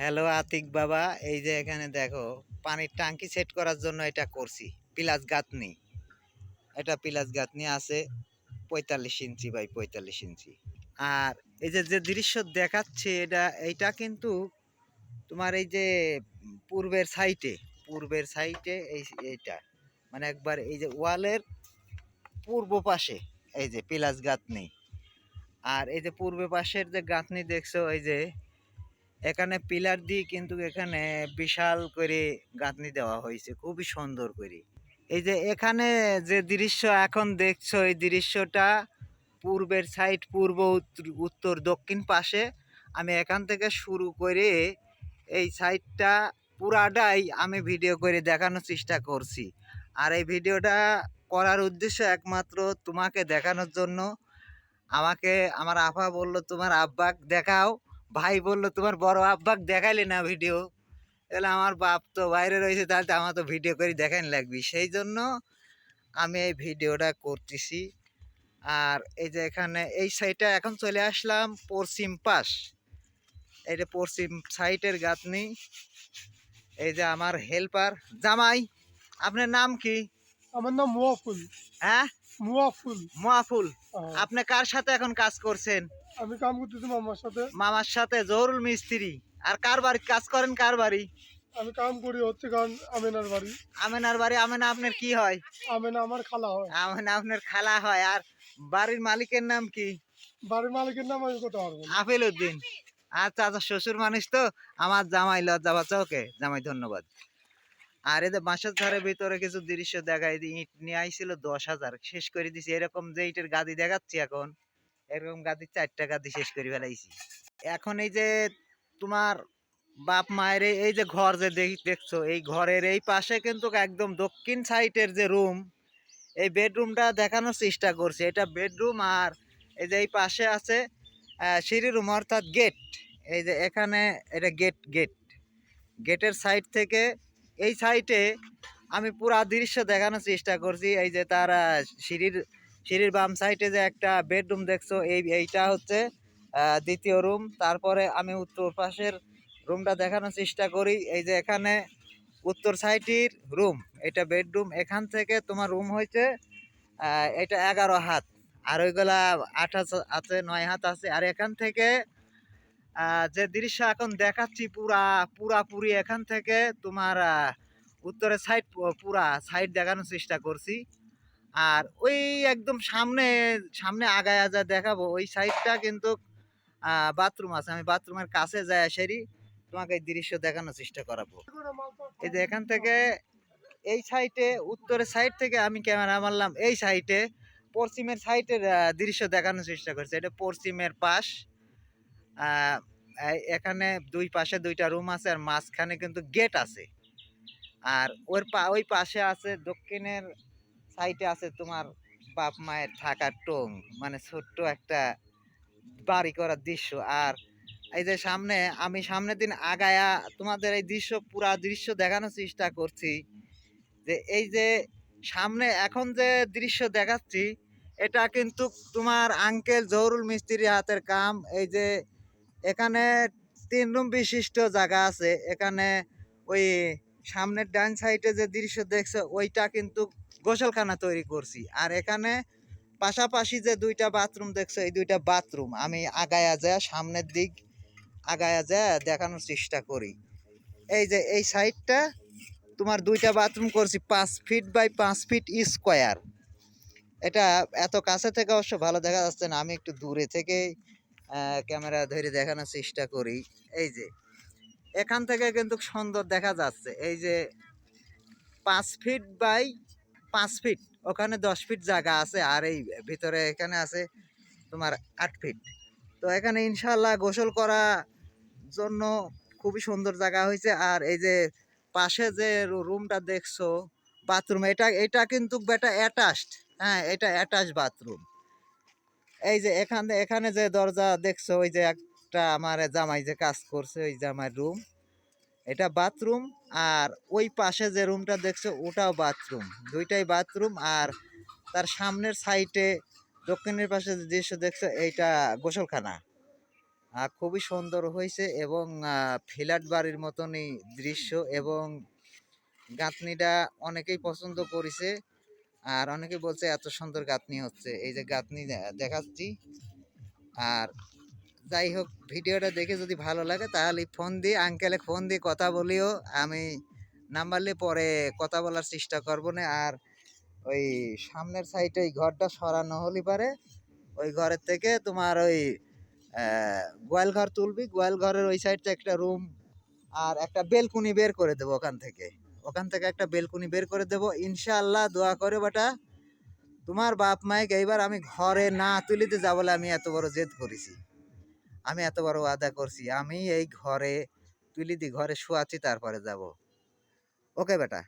Hello Atik বাবা, এই যে এখানে দেখো পানির ট্যাঙ্কি সেট করার জন্য এটা করছি। পিলাস গাঁথনি, এটা পিলাস গাঁথনি আছে 45 ইঞ্চি বাই 45 ইঞ্চি। আর এই যে যে দৃশ্য দেখাচ্ছে এইটা কিন্তু তোমার এই যে পূর্বের সাইটে এইটা মানে একবার এই যে ওয়ালের পূর্ব পাশে এই যে পিলাস গাঁথনি। আর এই যে পূর্ব পাশের যে গাঁথনি দেখছো, এই যে এখানে পিলার দিয়ে কিন্তু এখানে বিশাল করে গাঁথনি দেওয়া হয়েছে, খুবই সুন্দর করে। এই যে এখানে যে দৃশ্য এখন দেখছো, এই দৃশ্যটা পূর্বের সাইড, পূর্ব উত্তর উত্তর দক্ষিণ পাশে। আমি এখান থেকে শুরু করে এই সাইডটা পুরাটাই আমি ভিডিও করে দেখানোর চেষ্টা করছি। আর এই ভিডিওটা করার উদ্দেশ্য একমাত্র তোমাকে দেখানোর জন্য। আমাকে আমার আফা বলল তোমার আব্বাক দেখাও, ভাই বলল তোমার বড় আব্বাক দেখাইলে না ভিডিও। তাহলে আমার বাপ তো বাইরে রয়েছে, তাহলে তো আমার তো ভিডিও করে দেখাই লাগবে, সেই জন্য আমি এই ভিডিওটা করতেছি। আর এই যে এখানে এই সাইডটা এখন চলে আসলাম পশ্চিম পাশ, এটা পশ্চিম সাইডের গাঁথনি। এই যে আমার হেল্পার জামাই, আপনার নাম কি? আমার নাম মুয়াফুল। হ্যাঁ, মুয়াফুল। মুআফুল। হ্যাঁ, আপনি কার সাথে এখন কাজ করছেন? আমি কাম করতেছি মামার সাথে। মামার সাথে, জহুরুল মিস্ত্রি। আর কার বাড়ি কাজ করেন, কার বাড়ি? আমি কাম করি হচ্ছে কারণ আমেনার বাড়ি। আমেনার বাড়ি। আমেনা আপনার কি হয়? আমেনা আমার খালা হয়। আমেনা আপনার খালা হয়। আর বাড়ির মালিকের নাম কি? বাড়ির মালিকের নাম আমি কথা পারবো না। আফেল উদ্দিন। আচ্ছা আচ্ছা, শ্বশুর মানুষ তো। আমার জামাই লজ্জা পাচ্ছে। ওকে জামাই, ধন্যবাদ। আর এই যে বাঁশের ধারের ভিতরে কিছু দৃশ্য দেখাই, ইট নিয়ে আইছিল 10,000, শেষ করে দিছি। এরকম যে ইটের গাদি দেখাচ্ছি এখন, এরকম গাদি 4টা গাদি শেষ করে ফেলাইছি। এখন এই যে তোমার বাপ মায়ের এই যে ঘর যে দেখছো, এই ঘরের এই পাশে কিন্তু একদম দক্ষিণ সাইডের যে রুম, এই বেডরুমটা দেখানোর চেষ্টা করছি। এটা বেডরুম। আর এই যে এই পাশে আছে সিঁড়ি রুম, অর্থাৎ গেট। এই যে এখানে এটা গেটের সাইড থেকে এই সাইডে আমি পুরা দৃশ্য দেখানোর চেষ্টা করছি। এই যে তার সিঁড়ির বাম সাইডে যে একটা বেডরুম দেখছো, এইটা হচ্ছে দ্বিতীয় রুম। তারপরে আমি উত্তর পাশের রুমটা দেখানোর চেষ্টা করি। এই যে এখানে উত্তর সাইডের রুম, এটা বেডরুম। এখান থেকে তোমার রুম হয়েছে এটা 11 হাত, আর ওইগুলা 8 হাত আছে, 9 হাত আছে। আর এখান থেকে যে দৃশ্য এখন দেখাচ্ছি পুরাপুরি এখান থেকে তোমার উত্তরের সাইড, পুরা সাইড দেখানোর চেষ্টা করছি। আর ওই একদম সামনে সামনে আগায় যা দেখাবো, ওই সাইডটা কিন্তু বাথরুম আছে। আমি বাথরুমের কাছে যাই সেরি তোমাকে এই দৃশ্য দেখানোর চেষ্টা করাবো। এই যে এখান থেকে এই সাইডে, উত্তরের সাইড থেকে আমি ক্যামেরা মারলাম এই সাইডে, পশ্চিমের সাইডের দৃশ্য দেখানোর চেষ্টা করছি। এটা পশ্চিমের পাশ। আহ, এখানে দুই পাশে দুইটা রুম আছে, আর মাঝখানে কিন্তু গেট আছে। আর ওই পাশে আছে দক্ষিণের সাইডে আছে তোমার বাপ মায়ের থাকার টং, মানে ছোট্ট একটা বাড়ি করার দৃশ্য। আর এই যে সামনে, আমি সামনের দিন আগায়া তোমাদের এই দৃশ্য, পুরা দৃশ্য দেখানোর চেষ্টা করছি। যে এই যে সামনে এখন যে দৃশ্য দেখাচ্ছি, এটা কিন্তু তোমার আঙ্কেল জহুরুল মিস্ত্রির হাতের কাম। এই যে এখানে 3 রুম বিশিষ্ট জায়গা আছে। এখানে ওই সামনের ডান সাইডে যে দৃশ্য দেখছো, ওইটা কিন্তু গোসলখানা তৈরি করছি। আর এখানে পাশাপাশি যে দুইটা বাথরুম দেখছো, এই দুইটা বাথরুম আমি আগায়া যায় সামনের দিক আগায়া যায় দেখানোর চেষ্টা করি। এই যে এই সাইডটা তোমার দুইটা বাথরুম করছি 5 ফিট বাই 5 ফিট স্কোয়ার। এটা এত কাছে থেকে অবশ্য ভালো দেখা যাচ্ছে না, আমি একটু দূরে থেকে ক্যামেরা ধরে দেখানোর চেষ্টা করি। এই যে এখান থেকে কিন্তু সুন্দর দেখা যাচ্ছে। এই যে 5 ফিট বাই 5 ফিট, ওখানে 10 ফিট জায়গা আছে। আর এই ভিতরে এখানে আছে তোমার 8 ফিট। তো এখানে ইনশাল্লাহ গোসল করা জন্য খুবই সুন্দর জায়গা হয়েছে। আর এই যে পাশে যে রুমটা দেখছো বাথরুম, এটা এটা কিন্তু বেটা অ্যাটাচড। হ্যাঁ, এটা অ্যাটাচ বাথরুম। এই যে এখানে এখানে যে দরজা দেখছো, ওই যে একটা আমার জামাই যে কাজ করছে, ওই জামাই রুম, এটা বাথরুম। আর ওই পাশে যে রুমটা দেখছো, ওটাও বাথরুম। দুইটাই বাথরুম। আর তার সামনের সাইডে দক্ষিণের পাশে যে দৃশ্য দেখছো, এইটা গোসলখানা। খুবই সুন্দর হয়েছে এবং ফ্ল্যাট বাড়ির মতনই দৃশ্য এবং গাঁথনিটা অনেকেই পছন্দ করেছে। আর অনেকে বলছে এত সুন্দর গাঁথনি হচ্ছে, এই যে গাঁথনি দেখাচ্ছি। আর যাই হোক, ভিডিওটা দেখে যদি ভালো লাগে তাহলে ফোন দিয়ে আঙ্কেলে ফোন দিয়ে কথা বলিও, আমি নাম্বার নিয়ে পরে কথা বলার চেষ্টা করবো না। আর ওই সামনের সাইডে ওই ঘরটা সরানো হলে পারে ওই ঘরের থেকে তোমার ওই গোয়াল ঘর তুলবি, গোয়াল ঘরের ওই সাইডটা একটা রুম আর একটা বেলকুনি বের করে দেবো ওখান থেকে একটা বেলকুনি বের করে দেবো ইনশাআল্লাহ। দোয়া করে বেটা, তোমার বাপ মাইক এইবার আমি ঘরে না তুলিতে যাব বলে আমি এত বড় জেদ করেছি, আমি এত বড় ওয়াদা করছি, আমি এই ঘরে তুলি দি ঘরে শুয়াচ্ছি তারপরে যাব। ওকে বেটা।